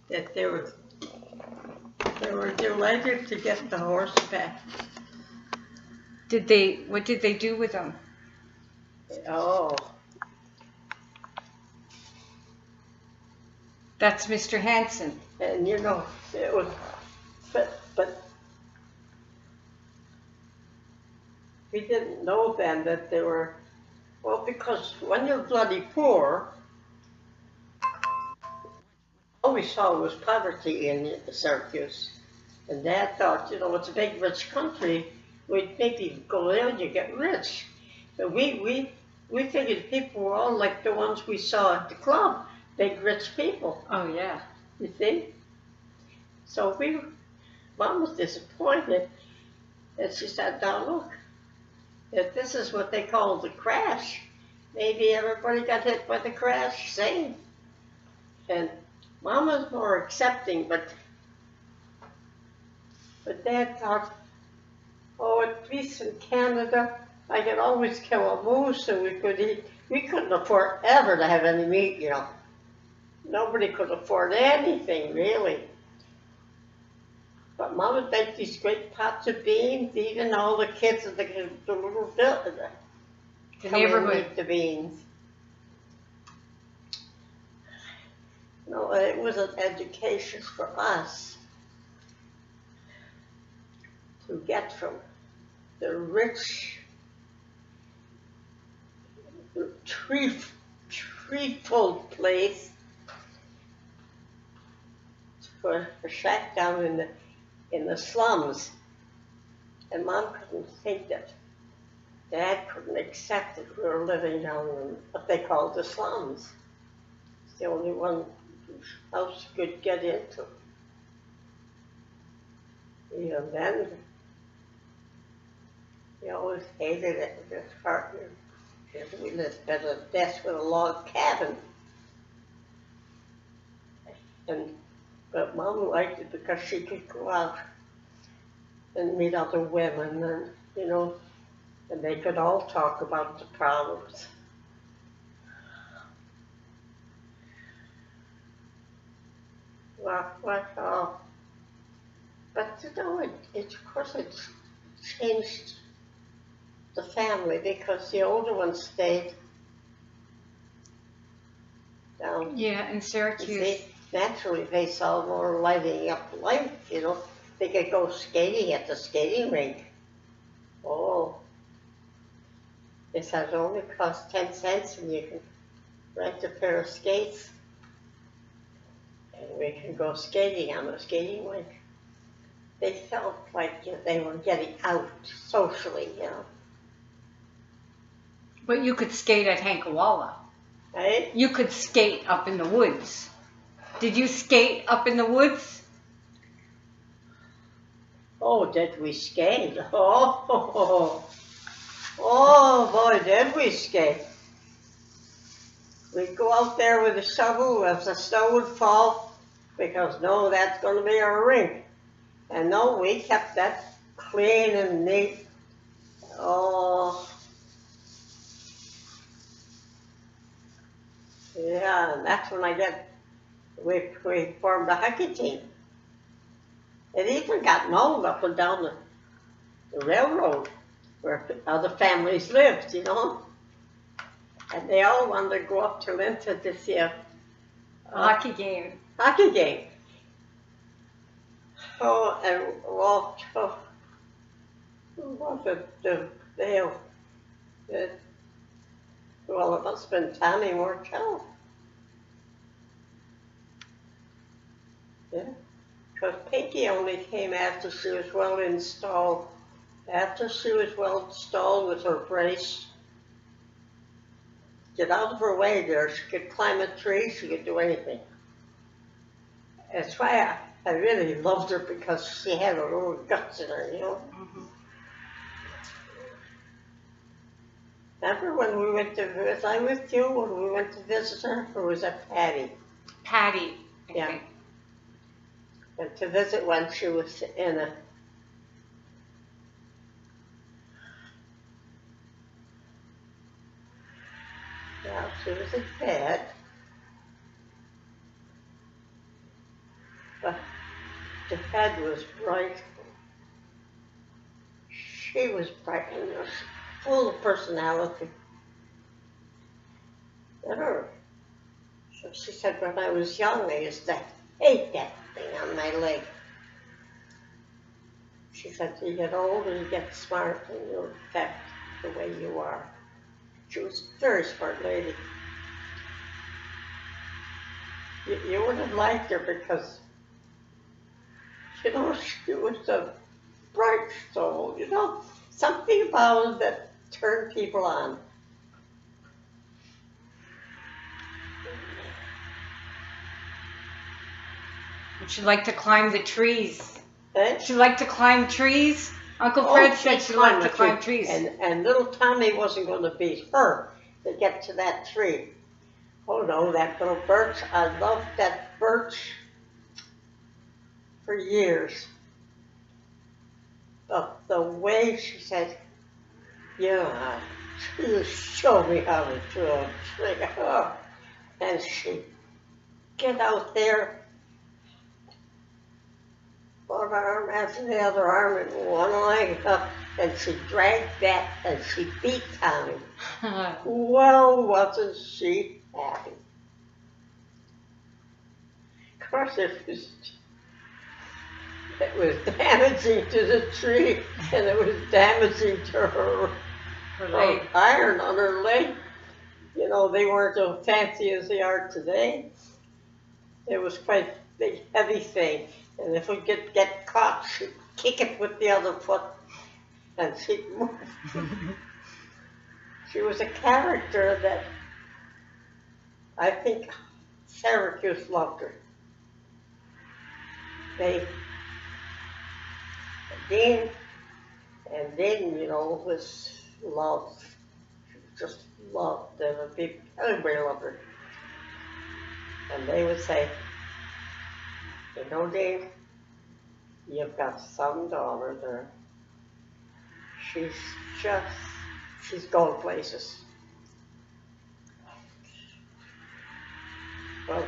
that they were delighted to get the horse back. What did they do with them? Oh, That's Mr. Hanson. and you know, it was, but we didn't know then that they were, well, because when you're bloody poor, all we saw was poverty in Syracuse. And Dad thought, you know, it's a big rich country, we'd maybe go there and you get rich. But we figured people were all like the ones we saw at the club, big rich people, Oh, yeah. you see? So Mom was disappointed, and she said, now look, if this is what they call the crash, maybe everybody got hit by the crash, same. And Mom was more accepting, but Dad thought, oh, at least in Canada, I could always kill a moose and we could eat. We couldn't afford ever to have any meat, you know. Nobody could afford anything, really. But Mom would make these great pots of beans, even all the kids in the little village The come and neighborhood. eat the beans. No, it was an education for us to get from the rich, tree-filled place for a shack down in the slums. And Mom couldn't think that Dad couldn't accept that we were living down in what they called the slums. It's the only one house you could get into. Even then, we always hated it with his partner. We lived at a desk with a log cabin. But Mom liked it because she could go out and meet other women and, you know, and they could all talk about the problems. But you know, of course it changed the family because the older ones stayed down. Yeah, in Syracuse. See, naturally they saw more lighting up life, you know. They could go skating at the skating rink. Oh, this has only cost 10 cents and you can rent a pair of skates. And we can go skating on the skating rink. They felt like they were getting out socially, you know. But you could skate at Hankawalla. Right? You could skate up in the woods. Did you skate up in the woods? Oh, did we skate? Oh boy, did we skate. We'd go out there with a shovel as the snow would fall because no, that's going to be our rink. And no, we kept that clean and neat. Oh, yeah, and that's when we formed a hockey team. It even got known up and down the railroad where other families lived, you know. And they all wanted to go up to Linton to see a Hockey game. hockey game. Oh, and walked, who was it? Well, it must have been Tommy Mortel. Yeah, because Pinky only came after she was well installed. After she was well installed with her brace, get out of her way there. She could climb a tree, she could do anything. That's why I really loved her because she had a little guts in her, you know. Mm-hmm. Remember when we went to visit, was I with you when we went to visit her, or was that Patty? Patty, I Yeah. think. Went to visit when she was in a, yeah, she was in bed. but the head was bright. She was bright and full of personality. So she said, when I was young, I used to hate that thing on my leg. She said, you get older, you get smart, and you affect the way you are. She was a very smart lady. You would have liked her because, you know, she was a bright soul, you know, something about her that turned people on. She liked to climb the trees. Eh? She liked to climb trees. Uncle Fred said she liked to climb trees. And little Tommy wasn't going to beat her to get to that tree. Oh no, that little birch, I loved that birch for years. The way she said, yeah, you show me how to do a tree. Oh. And she'd get out there, one arm after the other arm and one leg up, and she dragged that and she beat Tommy. Well, wasn't she happy? Of course, it was damaging to the tree, and it was damaging to her leg. Iron on her leg. You know, they weren't so fancy as they are today. It was quite a big, heavy thing. And if we could get caught, she'd kick it with the other foot, and she'd move. She was a character that I think Syracuse loved her. Dean, you know, was loved. She was just loved. Everybody loved her. And they would say, you know, Dean, you've got some daughter there. She's going places. Well,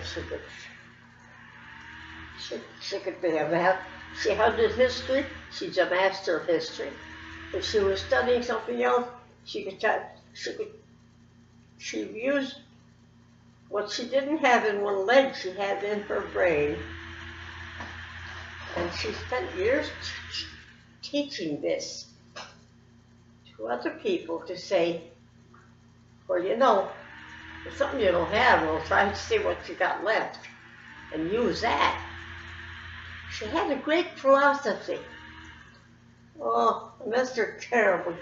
she could be a math. She had the history. She's a master of history. If she was studying something else, she used what she didn't have in one leg, she had in her brain. And she spent years teaching this to other people to say, well, you know, if something you don't have, well, try to see what you got left and use that. She had a great philosophy. Oh, I missed her terribly.